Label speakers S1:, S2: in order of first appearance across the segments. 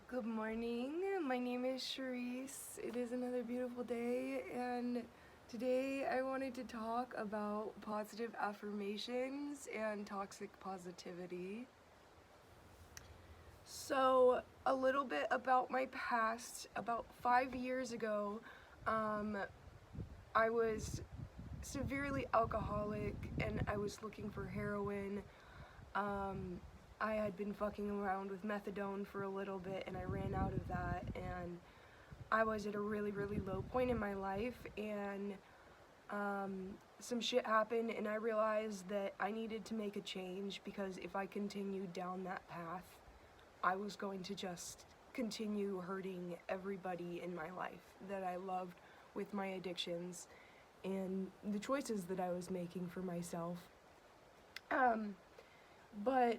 S1: Good morning. My name is Charisse. It is another beautiful day, and today I wanted to talk about positive affirmations and toxic positivity. So, a little bit about my past. About 5 years ago, um, I was severely alcoholic and I was looking for heroin. Um, I had been fucking around with methadone for a little bit and I ran out of that, and I was at a really, really low point in my life, and some shit happened and I realized that I needed to make a change because if I continued down that path, I was going to just continue hurting everybody in my life that I loved with my addictions and the choices that I was making for myself. Um, but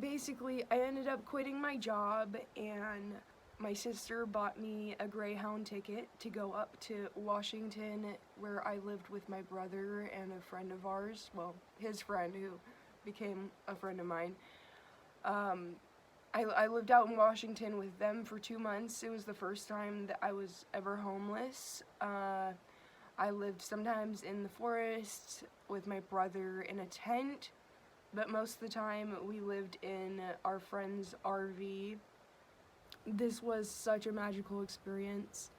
S1: basically, I ended up quitting my job, and my sister bought me a Greyhound ticket to go up to Washington, where I lived with my brother and a friend of ours. Well, his friend, who became a friend of mine. I lived out in Washington with them for 2 months. It was the first time that I was ever homeless. I lived sometimes in the forest with my brother in a tent, but most of the time we lived in our friend's RV. This was such a magical experience.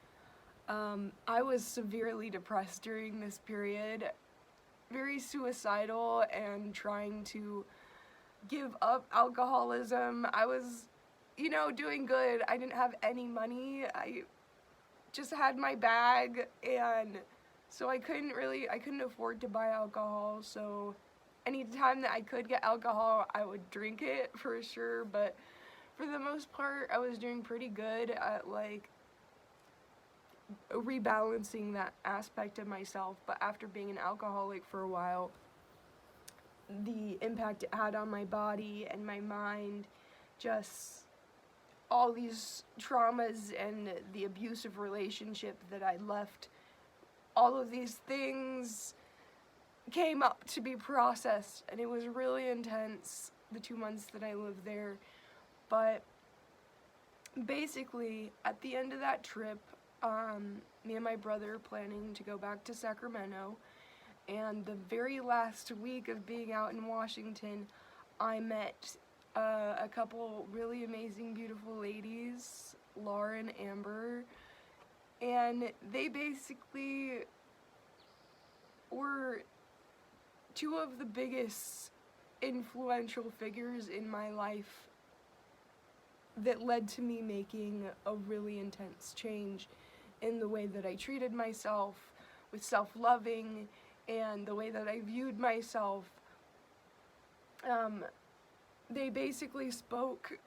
S1: I was severely depressed during this period, very suicidal and trying to give up alcoholism. I was, doing good. I didn't have any money. I just had my bag, and so I couldn't afford to buy alcohol. So anytime that I could get alcohol, I would drink it for sure, but for the most part, I was doing pretty good at rebalancing that aspect of myself. But after being an alcoholic for a while, the impact it had on my body and my mind, just all these traumas and the abusive relationship that I left, all of these things came up to be processed, and it was really intense the 2 months that I lived there. But basically, at the end of that trip, me and my brother planning to go back to Sacramento, and the very last week of being out in Washington, I met a couple really amazing, beautiful ladies, Laura and Amber, and they basically were two of the biggest influential figures in my life that led to me making a really intense change in the way that I treated myself, with self-loving, and the way that I viewed myself. They basically spoke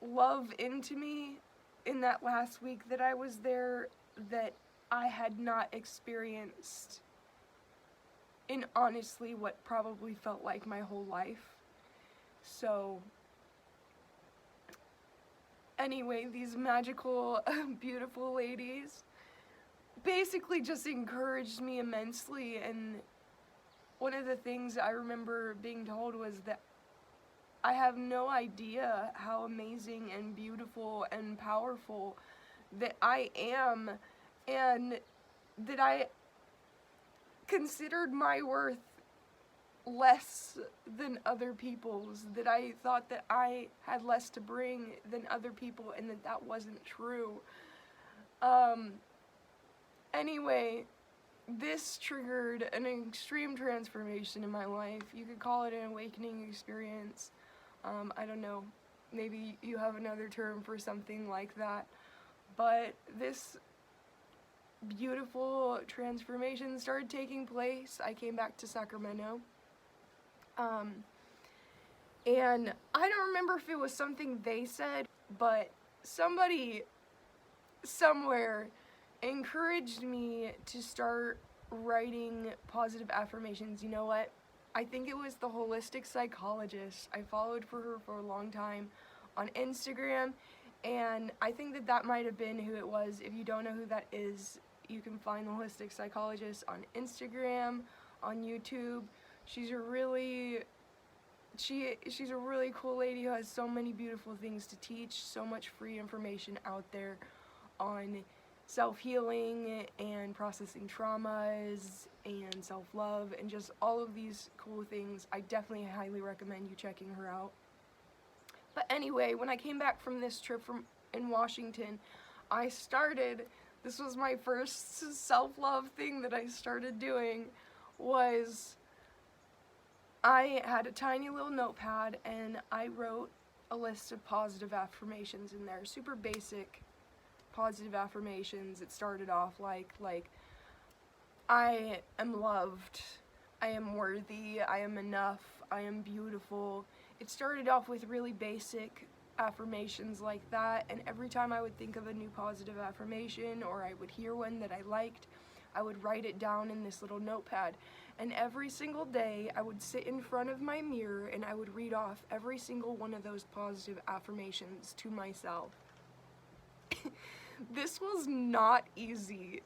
S1: love into me in that last week that I was there that I had not experienced in honestly what probably felt like my whole life. So anyway, these magical, beautiful ladies basically just encouraged me immensely, and one of the things I remember being told was that I have no idea how amazing and beautiful and powerful that I am, and that I considered my worth less than other people's, that I thought that I had less to bring than other people, and that wasn't true. Anyway, this triggered an extreme transformation in my life. You could call it an awakening experience. I don't know, maybe you have another term for something like that, but this beautiful transformation started taking place. I came back to Sacramento, and I don't remember if it was something they said, but somebody somewhere encouraged me to start writing positive affirmations. You know what? I think it was the holistic psychologist. I followed for her for a long time on Instagram, and I think that might have been who it was. If you don't know who that is, you can find the holistic psychologist on Instagram, on YouTube. She's a really she's a really cool lady who has so many beautiful things to teach, so much free information out there on self-healing and processing traumas and self-love and just all of these cool things. I definitely highly recommend you checking her out. But anyway, when I came back from this trip in Washington, this was my first self-love thing that I started doing, was I had a tiny little notepad and I wrote a list of positive affirmations in there, super basic positive affirmations. It started off like I am loved, I am worthy, I am enough, I am beautiful. It started off with really basic affirmations like that, and every time I would think of a new positive affirmation or I would hear one that I liked, I would write it down in this little notepad. And every single day I would sit in front of my mirror and I would read off every single one of those positive affirmations to myself. This was not easy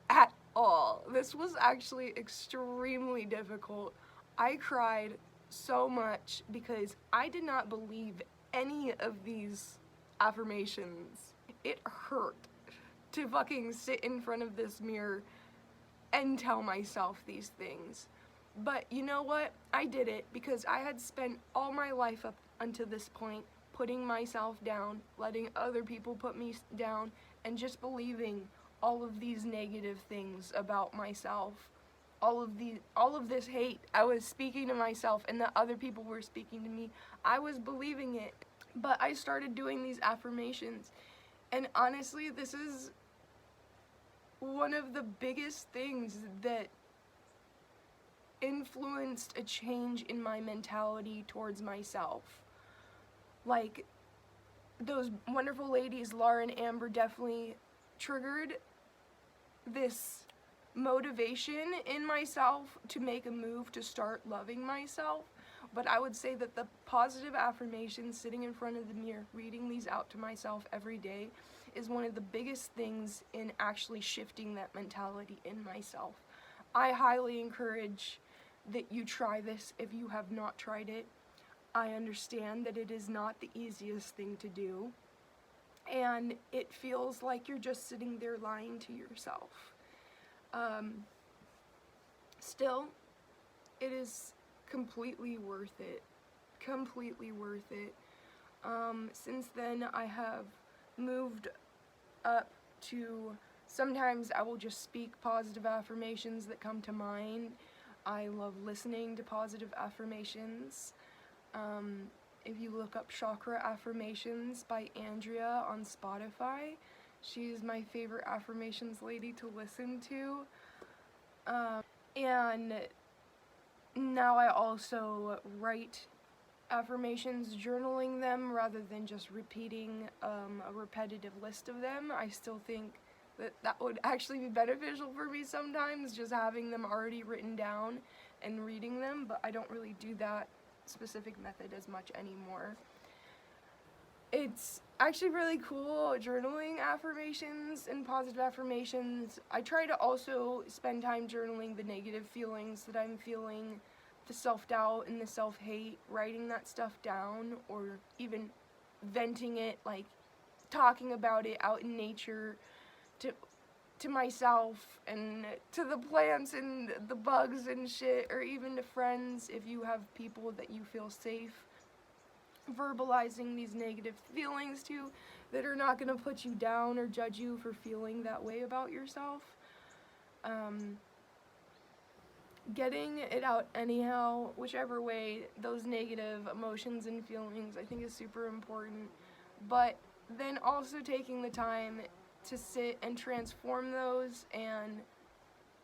S1: at all. This was actually extremely difficult. I cried so much because I did not believe any of these affirmations. It hurt to fucking sit in front of this mirror and tell myself these things. But you know what? I did it because I had spent all my life up until this point putting myself down, letting other people put me down, and just believing all of these negative things about myself. All of this hate I was speaking to myself and that other people were speaking to me. I was believing it. But I started doing these affirmations, and honestly, this is one of the biggest things that influenced a change in my mentality towards myself. Like, those wonderful ladies, Laura and Amber, definitely triggered this motivation in myself to make a move to start loving myself. But I would say that the positive affirmations, sitting in front of the mirror, reading these out to myself every day, is one of the biggest things in actually shifting that mentality in myself. I highly encourage that you try this if you have not tried it. I understand that it is not the easiest thing to do, and it feels like you're just sitting there lying to yourself. Still, it is completely worth it. Completely worth it. Since then, I have moved up to, sometimes I will just speak positive affirmations that come to mind. I love listening to positive affirmations. If you look up Chakra Affirmations by Andrea on Spotify, she's my favorite affirmations lady to listen to. And now I also write affirmations, journaling them rather than just repeating a repetitive list of them. I still think that would actually be beneficial for me sometimes, just having them already written down and reading them, but I don't really do that specific method as much anymore. It's actually really cool journaling affirmations and positive affirmations. I try to also spend time journaling the negative feelings that I'm feeling, the self-doubt and the self-hate, writing that stuff down, or even venting it, like talking about it out in nature to myself and to the plants and the bugs and shit, or even to friends if you have people that you feel safe verbalizing these negative feelings to, that are not going to put you down or judge you for feeling that way about yourself. Getting it out anyhow, whichever way, those negative emotions and feelings, I think is super important. But then also taking the time to sit and transform those and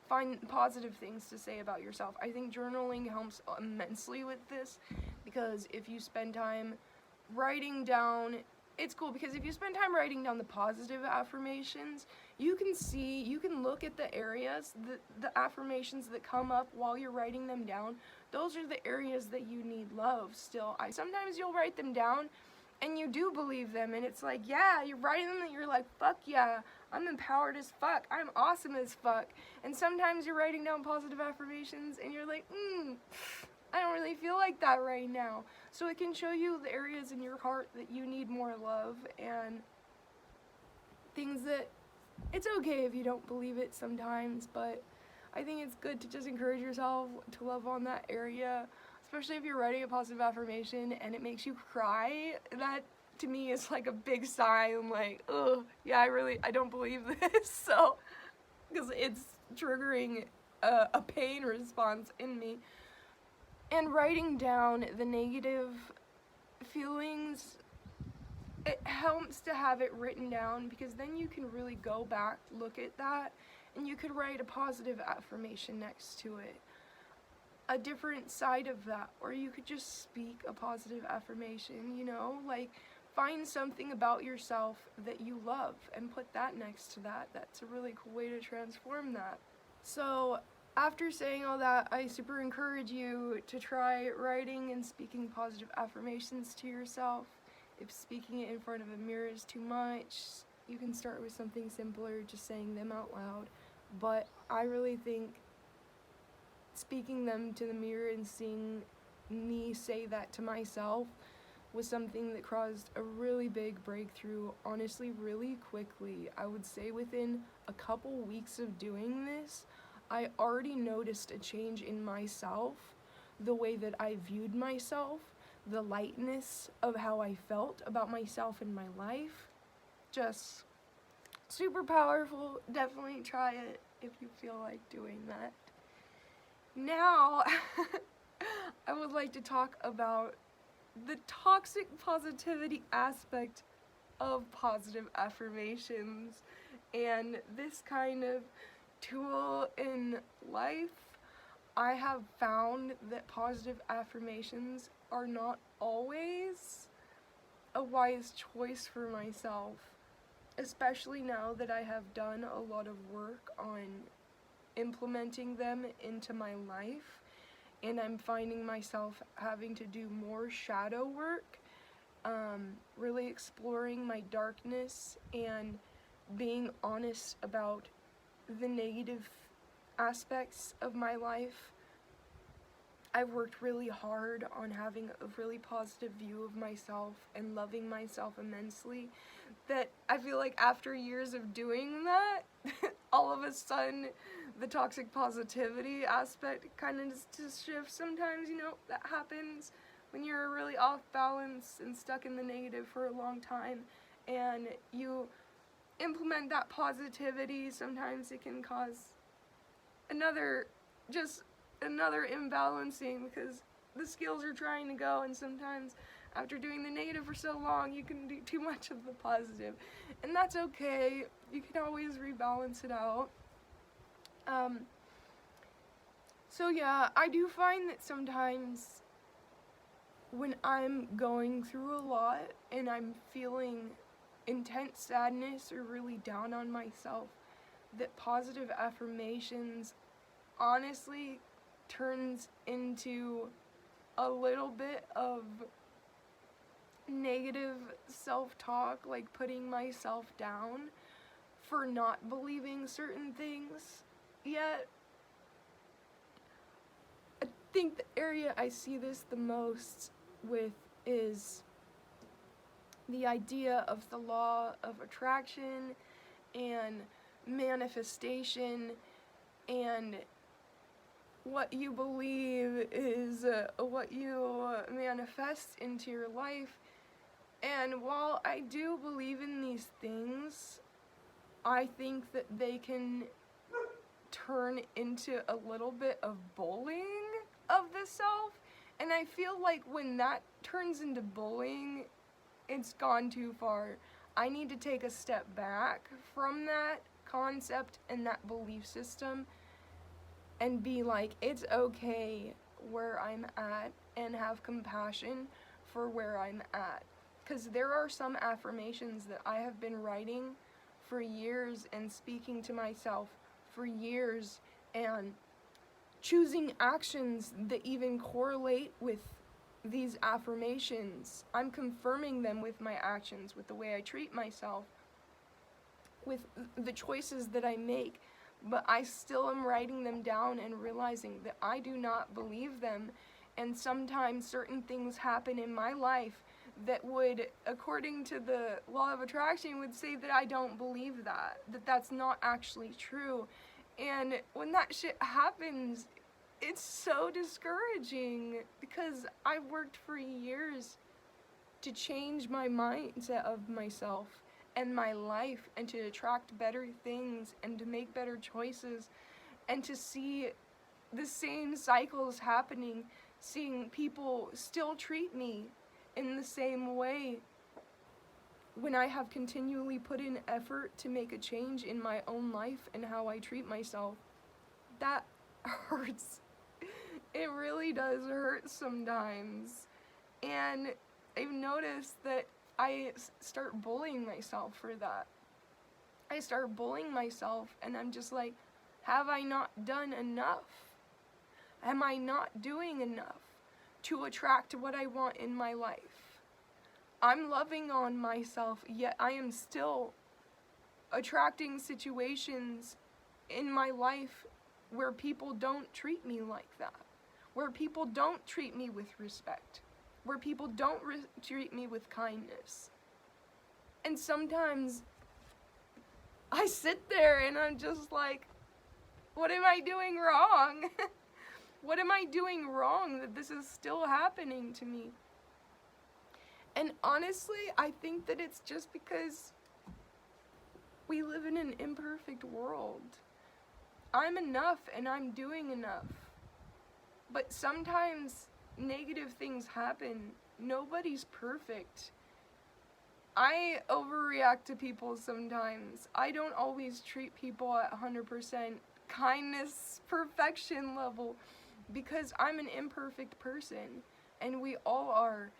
S1: find positive things to say about yourself. I think journaling helps immensely with this, because if you spend time writing down, it's cool because if you spend time writing down the positive affirmations, you can look at the areas, the affirmations that come up while you're writing them down. Those are the areas that you need love still. Sometimes you'll write them down and you do believe them, and it's like, yeah, you're writing them and you're like, fuck yeah, I'm empowered as fuck, I'm awesome as fuck. And sometimes you're writing down positive affirmations and you're like, I don't really feel like that right now. So it can show you the areas in your heart that you need more love, and things that it's okay if you don't believe it sometimes, but I think it's good to just encourage yourself to love on that area, especially if you're writing a positive affirmation and it makes you cry. That to me is like a big sign, like, oh yeah, I don't believe this. So because it's triggering a pain response in me. And writing down the negative feelings, it helps to have it written down, because then you can really go back, look at that, and you could write a positive affirmation next to it, a different side of that, or you could just speak a positive affirmation, you know, like find something about yourself that you love and put that next to that. That's a really cool way to transform that. So after saying all that, I super encourage you to try writing and speaking positive affirmations to yourself. If speaking it in front of a mirror is too much, you can start with something simpler, just saying them out loud. But I really think speaking them to the mirror and seeing me say that to myself was something that caused a really big breakthrough, honestly, really quickly. I would say within a couple weeks of doing this, I already noticed a change in myself, the way that I viewed myself, the lightness of how I felt about myself and my life. Just super powerful. Definitely try it if you feel like doing that. Now, I would like to talk about the toxic positivity aspect of positive affirmations and this kind of tool in life. I have found that positive affirmations are not always a wise choice for myself, especially now that I have done a lot of work on implementing them into my life, and I'm finding myself having to do more shadow work, really exploring my darkness and being honest about the negative aspects of my life. I've worked really hard on having a really positive view of myself and loving myself immensely, that I feel like after years of doing that, all of a sudden the toxic positivity aspect kind of just shifts sometimes. You know, that happens when you're really off balance and stuck in the negative for a long time, and you implement that positivity. Sometimes it can cause another imbalancing, because the skills are trying to go, and sometimes after doing the negative for so long you can do too much of the positive, and that's okay. You can always rebalance it out. So yeah, I do find that sometimes when I'm going through a lot and I'm feeling intense sadness or really down on myself, that positive affirmations honestly turns into a little bit of negative self-talk, like putting myself down for not believing certain things. Yet, I think the area I see this the most with is the idea of the law of attraction and manifestation, and what you believe is what you manifest into your life. And while I do believe in these things, I think that they can turn into a little bit of bullying of the self. And I feel like when that turns into bullying, it's gone too far. I need to take a step back from that concept and that belief system and be like, it's okay where I'm at, and have compassion for where I'm at. Because there are some affirmations that I have been writing for years and speaking to myself for years, and choosing actions that even correlate with these affirmations. I'm confirming them with my actions, with the way I treat myself, with the choices that I make, but I still am writing them down and realizing that I do not believe them, And sometimes certain things happen in my life that would, according to the law of attraction, would say that I don't believe that that's not actually true. And when that shit happens, it's so discouraging because I've worked for years to change my mindset of myself and my life and to attract better things and to make better choices and to see the same cycles happening, seeing people still treat me in the same way when I have continually put in effort to make a change in my own life and how I treat myself. That hurts. It really does hurt sometimes. And I've noticed that I start bullying myself for that. I start bullying myself and I'm just like, have I not done enough? Am I not doing enough to attract what I want in my life? I'm loving on myself, yet I am still attracting situations in my life where people don't treat me like that, where people don't treat me with respect, where people don't treat me with kindness. And sometimes I sit there and I'm just like, what am I doing wrong? What am I doing wrong that this is still happening to me? And honestly, I think that it's just because we live in an imperfect world. I'm enough and I'm doing enough. But sometimes negative things happen. Nobody's perfect. I overreact to people sometimes. I don't always treat people at 100% kindness, perfection level, because I'm an imperfect person, and we all are.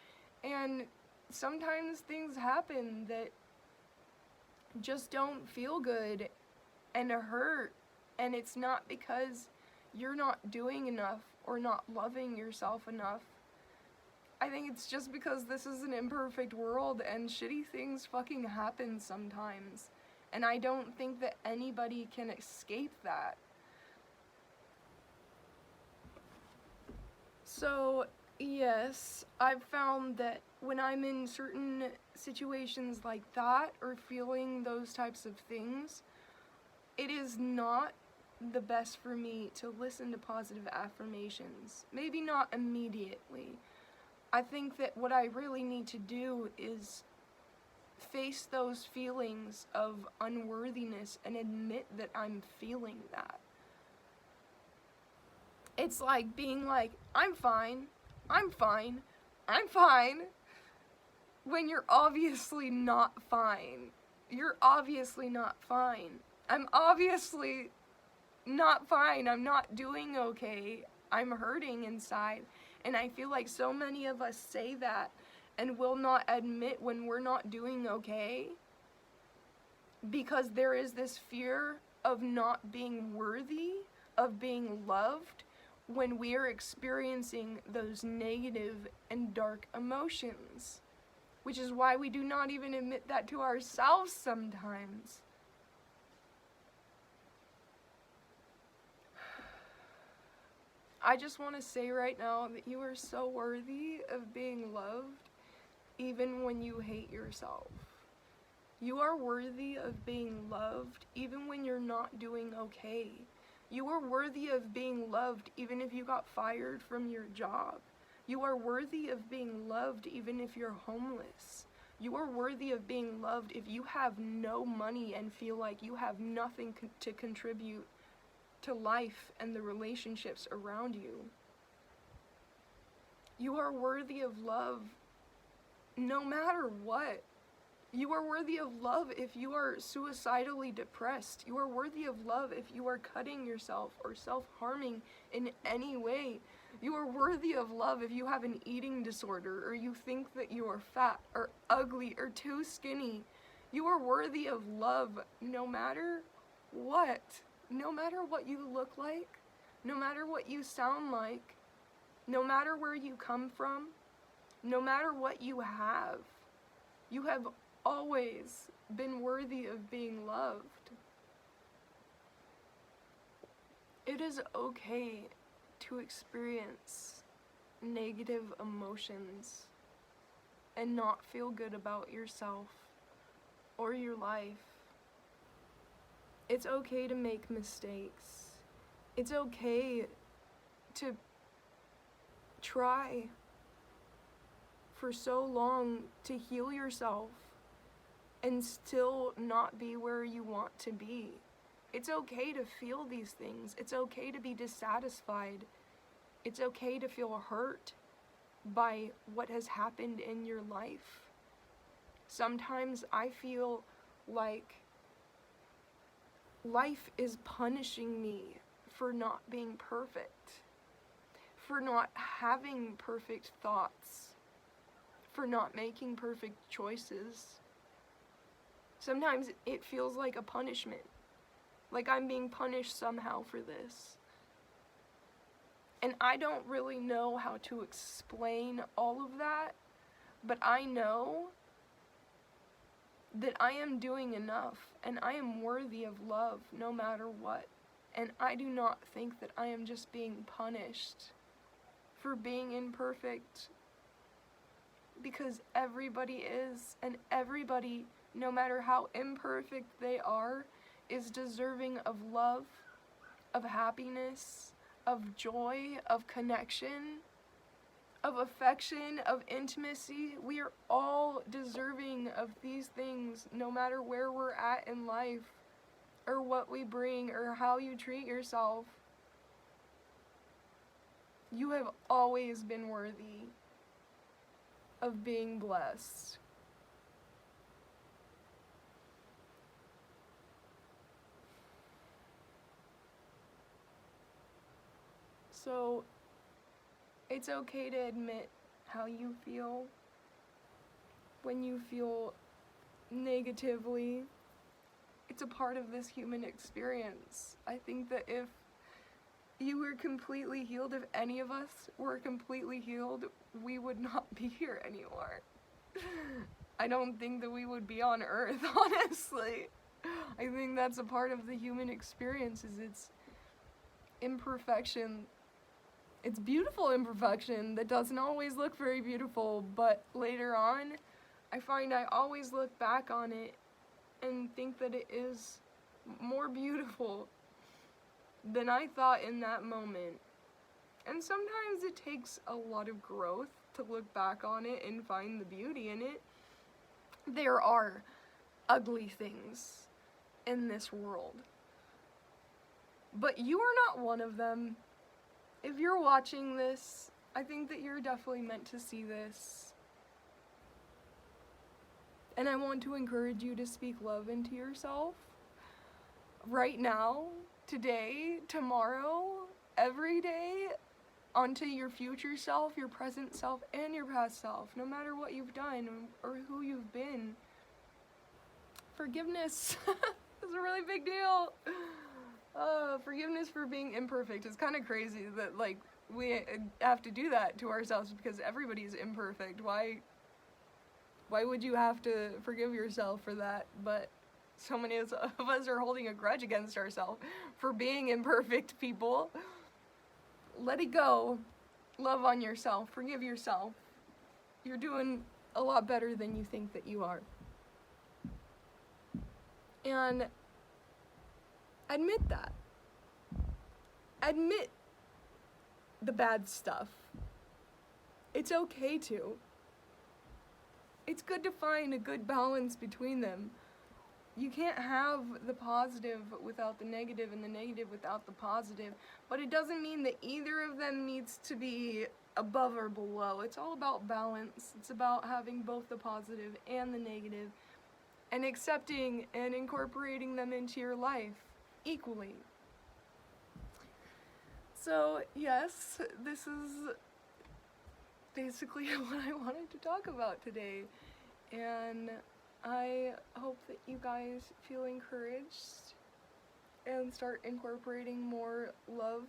S1: And sometimes things happen that just don't feel good and hurt, and it's not because you're not doing enough or not loving yourself enough. I think it's just because this is an imperfect world and shitty things fucking happen sometimes. And I don't think that anybody can escape that. So, yes, I've found that when I'm in certain situations like that or feeling those types of things, it is not the best for me to listen to positive affirmations. Maybe not immediately. I think that what I really need to do is face those feelings of unworthiness and admit that I'm feeling that. It's like being like, I'm fine, I'm fine, I'm fine, when you're obviously not fine. You're obviously not fine. I'm obviously not fine. I'm not doing okay. I'm hurting inside. And I feel like so many of us say that and will not admit when we're not doing okay because there is this fear of not being worthy, of being loved, when we are experiencing those negative and dark emotions, which is why we do not even admit that to ourselves sometimes. I just want to say right now that you are so worthy of being loved, even when you hate yourself. You are worthy of being loved, even when you're not doing okay. You are worthy of being loved, even if you got fired from your job. You are worthy of being loved, even if you're homeless. You are worthy of being loved if you have no money and feel like you have nothing to contribute to life and the relationships around you. You are worthy of love no matter what. You are worthy of love if you are suicidally depressed. You are worthy of love if you are cutting yourself or self-harming in any way. You are worthy of love if you have an eating disorder or you think that you are fat or ugly or too skinny. You are worthy of love no matter what. No matter what you look like, no matter what you sound like, no matter where you come from, no matter what you have always been worthy of being loved. It is okay to experience negative emotions and not feel good about yourself or your life. It's okay to make mistakes. It's okay to try for so long to heal yourself and still not be where you want to be. It's okay to feel these things. It's okay to be dissatisfied. It's okay to feel hurt by what has happened in your life. Sometimes I feel like life is punishing me for not being perfect, for not having perfect thoughts, for not making perfect choices. Sometimes it feels like a punishment, like I'm being punished somehow for this. And I don't really know how to explain all of that, but I know that I am doing enough and I am worthy of love no matter what. And I do not think that I am just being punished for being imperfect, because everybody is, and everybody, no matter how imperfect they are, is deserving of love, of happiness, of joy, of connection, of affection, of intimacy. We are all deserving of these things, no matter where we're at in life, or what we bring, or how you treat yourself. You have always been worthy of being blessed. So, it's okay to admit how you feel when you feel negatively. It's a part of this human experience. I think that if you were completely healed, if any of us were completely healed, we would not be here anymore. I don't think that we would be on Earth, honestly. I think that's a part of the human experience, is its imperfection. It's beautiful imperfection that doesn't always look very beautiful, but later on, I find I always look back on it and think that it is more beautiful than I thought in that moment. And sometimes it takes a lot of growth to look back on it and find the beauty in it. There are ugly things in this world, but you are not one of them. If you're watching this, I think that you're definitely meant to see this. And I want to encourage you to speak love into yourself right now, today, tomorrow, every day, onto your future self, your present self, and your past self, no matter what you've done or who you've been. Forgiveness is a really big deal. Forgiveness for being imperfect. It's kind of crazy that, like, we have to do that to ourselves because everybody's imperfect. Why would you have to forgive yourself for that? But so many of us are holding a grudge against ourselves for being imperfect people. Let it go. Love on yourself. Forgive yourself. You're doing a lot better than you think that you are. And admit that. Admit the bad stuff. It's okay to. It's good to find a good balance between them. You can't have the positive without the negative and the negative without the positive, but it doesn't mean that either of them needs to be above or below. It's all about balance. It's about having both the positive and the negative and accepting and incorporating them into your life equally. So, yes, this is basically what I wanted to talk about today, and I hope that you guys feel encouraged and start incorporating more love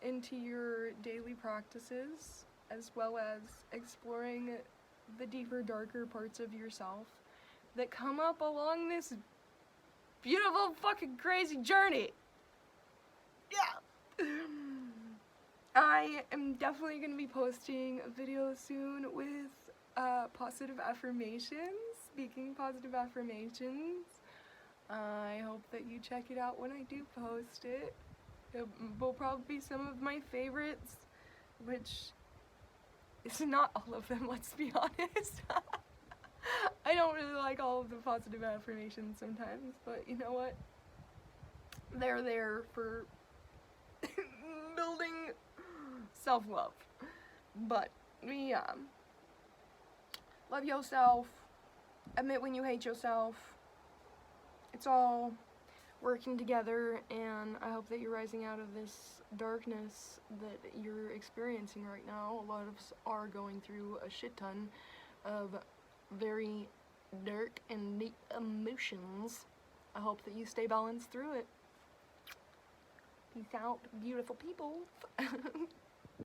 S1: into your daily practices, as well as exploring the deeper, darker parts of yourself that come up along this beautiful, fucking crazy journey. Yeah. I am definitely going to be posting a video soon with positive affirmations, speaking positive affirmations. I hope that you check it out when I do post it. It will probably be some of my favorites, which is not all of them, let's be honest. I don't really like all of the positive affirmations sometimes, but you know what? They're there for building self-love. But yeah, love yourself, admit when you hate yourself. It's all working together, and I hope that you're rising out of this darkness that you're experiencing right now. A lot of us are going through a shit ton of very dark and deep emotions. I hope that you stay balanced through it. Peace out, beautiful people.